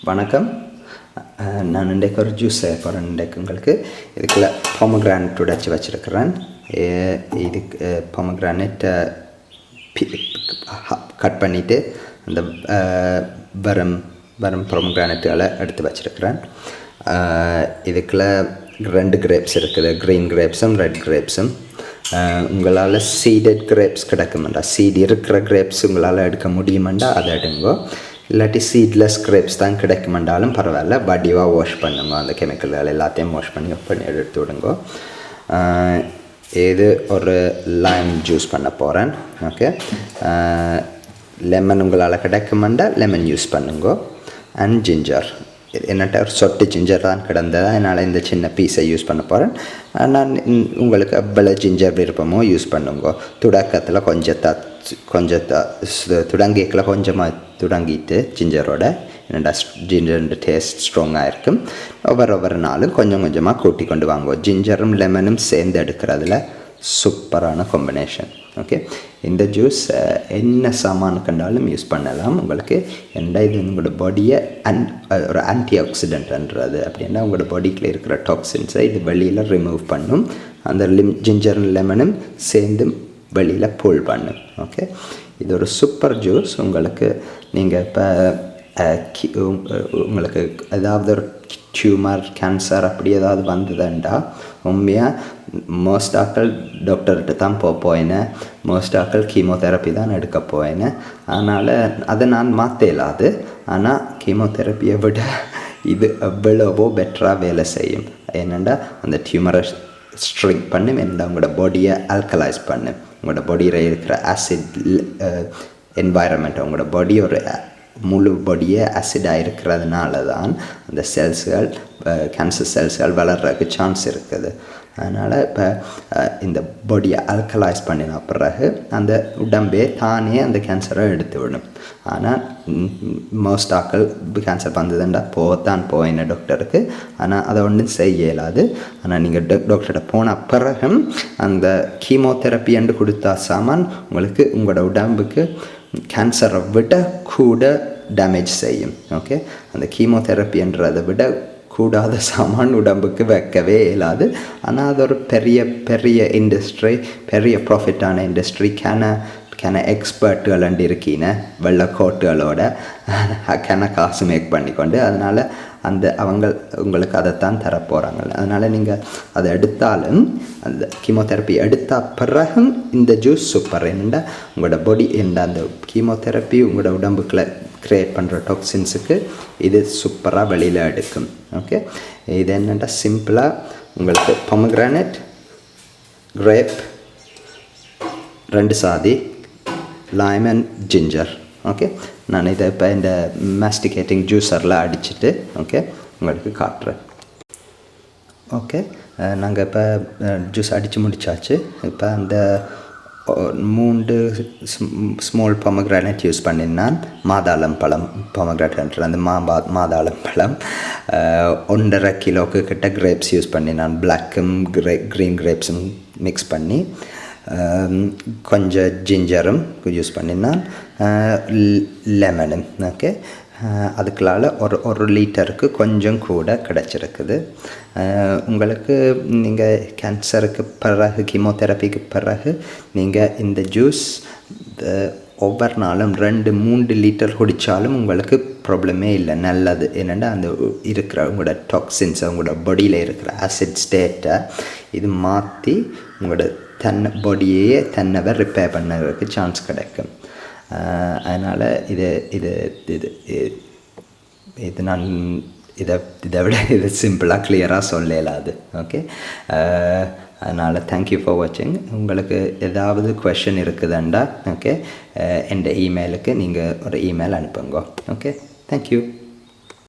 வணக்கம். நான் இன்றைக்கு ஒரு ஜூஸ் செய்ய போகிறேன். இன்றைக்கு உங்களுக்கு இதுக்குள்ள பொமக்ரானட் உடைச்சி வச்சுருக்கிறேன். இதுக்கு பொமக்ரானட்டை கட் பண்ணிவிட்டு அந்த வரம் பொமக்ரானட்டுகளை எடுத்து வச்சுருக்கிறேன். இதுக்குள்ள 2 கிரேப்ஸ் இருக்குது, க்ரீன் கிரேப்ஸும் ரெட் கிரேப்ஸும். உங்களால் சீடட் கிரேப்ஸ் கிடைக்குமெண்டா, சீட் இருக்கிற கிரேப்ஸ் உங்களால் எடுக்க முடியுமெண்டா அதை எடுங்கோ. இல்லாட்டி சீட்லெஸ் கிரேப்ஸ் தான் கிடைக்குமெண்டாலும் பரவாயில்ல, வடிவாக வாஷ் பண்ணுங்க. அந்த கெமிக்கல்கள் எல்லாத்தையும் வாஷ் பண்ணி எடுத்து விடுங்கோ. இது ஒரு லைம் ஜூஸ் பண்ண போகிறேன். ஓகே, லெமன் உங்களால் கிடைக்குமெண்டா லெமன் யூஸ் பண்ணுங்கோ. அண்ட் ஜிஞ்சர், என்னட்ட ஒரு சொட்டு ஜிஞ்சர் தான் கிடந்தது, அதனால் இந்த சின்ன பீஸை யூஸ் பண்ண போகிறேன். நான் உங்களுக்கு எவ்வளோ ஜிஞ்சர் விருப்பமோ யூஸ் பண்ணுங்க. தொடக்கத்தில் கொஞ்சத்தை தொடங்கிக்கல கொஞ்சமாக தொடங்கிட்டு ஜிஞ்சரோட, என்னடா ஜிஞ்சர் டேஸ்ட் ஸ்ட்ராங்காக இருக்கும். ஒவ்வொரு நாளும் கொஞ்சம் கொஞ்சமாக கூட்டி கொண்டு வாங்குவோம். ஜிஞ்சரும் லெமனும் சேர்ந்து எடுக்கிறதுல சூப்பரான காம்பினேஷன். ஓகே, இந்த ஜூஸ் என்ன சாமான் கண்டாலும் யூஸ் பண்ணலாம். உங்களுக்கு என்ன இது உங்களோட பாடியை ஒரு ஆன்டி ஆக்சிடென்ட்ன்றது அப்படின்னா உங்களோட பாடிக்குள்ளே இருக்கிற டாக்ஸின்ஸை இது வெளியில் ரிமூவ் பண்ணும். அந்த ஜிஞ்சரும் லெமனும் சேர்ந்து வெளியில் புல் பண்ணும். ஓகே, இது ஒரு சூப்பர் ஜூஸ். உங்களுக்கு நீங்கள் இப்போ உங்களுக்கு ஏதாவது ஒரு டியூமர் கேன்சர் அப்படி ஏதாவது வந்ததுண்டா உண்மையாக மோஸ்ட் ஆக்கள் டாக்டர்கிட்ட தான் போயினேன், மோஸ்ட் ஆக்கள் கீமோதெரப்பி தான் எடுக்க போயினேன். அதனால் அதை நான் மாற்ற இயலாது. ஆனால் கீமோதெரப்பியை விட இது எவ்வளவோ பெட்டராக வேலை செய்யும். ஏனெண்டா அந்த டியூமரை ஸ்ட்ரிக் பண்ணி என்னடா உங்களோட பாடியை ஆல்கலைஸ் பண்ணு. உங்களோட பாடியில் இருக்கிற ஆசிட் என்வாயரன்மெண்ட், உங்களோட பாடி ஒரு முழு பாடியே ஆசிடாக இருக்கிறதுனால தான் அந்த செல்ஸ்கள் கேன்சர் செல்ஸ்கள் வளர்கிறதுக்கு சான்ஸ் இருக்குது. அதனால் இப்போ இந்த பாடியை ஆல்கலைஸ் பண்ணின பிறகு அந்த உடம்பே தானே அந்த கேன்சரை எடுத்து விடும். ஆனால் மோஸ்ட் ஆக்கள் கேன்சர் வந்ததுண்டா போயின டாக்டருக்கு, ஆனால் அதை ஒன்றும் செய்ய இயலாது. ஆனால் நீங்கள் டாக்டர்கிட்ட போன பிறகும் அந்த கீமோதெரப்பி என்று கொடுத்தா சாமான் உங்களுக்கு உங்களோட உடம்புக்கு கேன்சரை விட கூட டேமேஜ் செய்யும். ஓகே, அந்த கீமோதெரப்பின்றதை விட கூடாத சாமான் உடம்புக்கு வைக்கவே இயலாது. ஆனால் அது ஒரு பெரிய இண்டஸ்ட்ரி, பெரிய ப்ராஃபிட்டான இண்டஸ்ட்ரி. எக்ஸ்பர்ட்டுகள் இருக்கீங்க வெள்ளை கோட்டுகளோட காசு மேக் பண்ணிக்கொண்டு, அதனால் உங்களுக்கு அதைத்தான் தரப்போகிறாங்க. அதனால் நீங்கள் அதை எடுத்தாலும் அந்த கீமோதெரப்பி எடுத்த பிறகும் இந்த ஜூஸ் சூப்பர். என்னென்னா உங்களோட பாடி அந்த கீமோதெரப்பி உங்களோட உடம்புக்குள்ள க்ரியேட் பண்ணுற டாக்ஸின்ஸுக்கு இது சூப்பராக வெளியில் எடுக்கும். ஓகே, இது என்னென்னா சிம்பிளாக உங்களுக்கு பொமக்ரானட், கிரேப், 2 சாதி, லைம் அண்ட் ஜிஞ்சர். ஓகே, நான் இதை இப்போ இந்த மாஸ்டிகேட்டிங் ஜூஸரில் அடிச்சுட்டு உங்களுக்கு காட்டுறேன். ஓகே, நாங்கள் இப்போ ஜூஸ் அடித்து முடித்தாச்சு. இப்போ அந்த 3 ஸ்மால் பொமக்ரானட் யூஸ் பண்ணினான். மாதாளம் பழம் பொமக்ரானட், அந்த மாதாளம் பழம் 1.5 கிலோக்கு கிட்ட கிரேப்ஸ் யூஸ் பண்ணினான். பிளாக்கும் க்ரீன் கிரேப்ஸும் மிக்ஸ் பண்ணி கொஞ்சம் ஜிஞ்சரும் யூஸ் பண்ணினான், லெமனும். ஓகே, அதுக்குள்ளால் ஒரு லிட்டருக்கு கொஞ்சம் கூட கிடச்சிருக்குது. உங்களுக்கு நீங்கள் கேன்சருக்கு பிறகு கீமோதெரப்பிக்கு பிறகு நீங்கள் இந்த ஜூஸ் ஒவ்வொரு நாளும் 2-3 லிட்டர் குடித்தாலும் உங்களுக்கு ப்ராப்ளமே இல்லை, நல்லது. என்னென்னா அந்த இருக்கிற உங்களோட டாக்ஸின்ஸை, உங்களோட பாடியில் இருக்கிற ஆசிட் ஸ்டேட்டை இது மாற்றி உங்களோட பாடியையே தன்னை ரிப்பேர் பண்ணுறதுக்கு சான்ஸ் கிடைக்கும். அதனால் நான் இதை விட இது சிம்பிளாக கிளியராக சொல்லலாது. ஓகே, அதனால் தேங்க்யூ ஃபார் வாட்சிங். உங்களுக்கு ஏதாவது கொஷின் இருக்குதுண்டா என் இமெயிலுக்கு நீங்கள் ஒரு இமெயில் அனுப்புங்க. Okay, thank you.